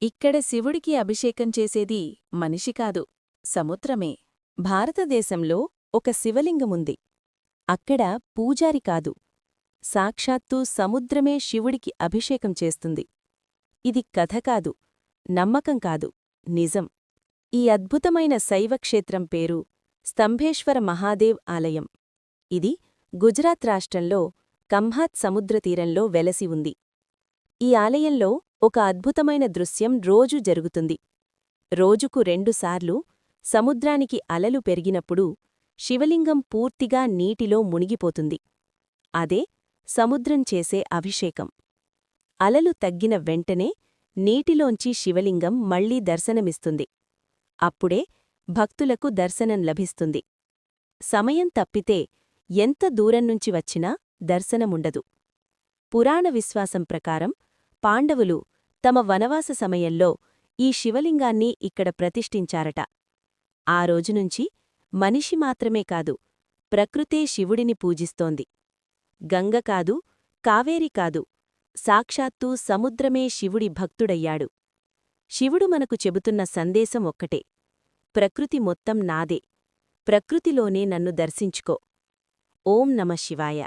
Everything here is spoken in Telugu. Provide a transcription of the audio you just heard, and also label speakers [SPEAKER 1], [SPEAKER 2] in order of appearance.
[SPEAKER 1] ఇక్కడ శివుడికి అభిషేకం చేసేది మనిషి కాదు, సముద్రమే. భారతదేశంలో ఒక శివలింగముంది. అక్కడ పూజారి కాదు, సాక్షాత్తూ సముద్రమే శివుడికి అభిషేకం చేస్తుంది. ఇది కథ కాదు, నమ్మకం కాదు, నిజం. ఈ అద్భుతమైన శైవక్షేత్రం పేరు స్తంభేశ్వర మహాదేవ్ ఆలయం. ఇది గుజరాత్ రాష్ట్రంలో కంహాత్ సముద్రతీరంలో వెలసి ఉంది. ఈ ఆలయంలో ఒక అద్భుతమైన దృశ్యం రోజూ జరుగుతుంది. రోజుకు 2 సార్లు సముద్రానికి అలలు పెరిగినప్పుడు శివలింగం పూర్తిగా నీటిలో మునిగిపోతుంది. అదే సముద్రం చేసే అభిషేకం. అలలు తగ్గిన వెంటనే నీటిలోంచి శివలింగం మళ్లీ దర్శనమిస్తుంది. అప్పుడే భక్తులకు దర్శనం లభిస్తుంది. సమయం తప్పితే ఎంత దూరంనుంచి వచ్చినా దర్శనముండదు. పురాణ విశ్వాసం ప్రకారం పాండవులు తమ వనవాస సమయంలో ఈ శివలింగాన్ని ఇక్కడ ప్రతిష్ఠించారట. ఆ రోజునుంచి మనిషి మాత్రమే కాదు, ప్రకృతే శివుడిని పూజిస్తోంది. గంగ కాదు, కావేరి కాదు, సాక్షాత్తూ సముద్రమే శివుడి భక్తుడయ్యాడు. శివుడు మనకు చెబుతున్న సందేశం ఒక్కటే: ప్రకృతి మొత్తం నాదే, ప్రకృతిలోనే నన్ను దర్శించుకో. ఓం నమ శివాయ.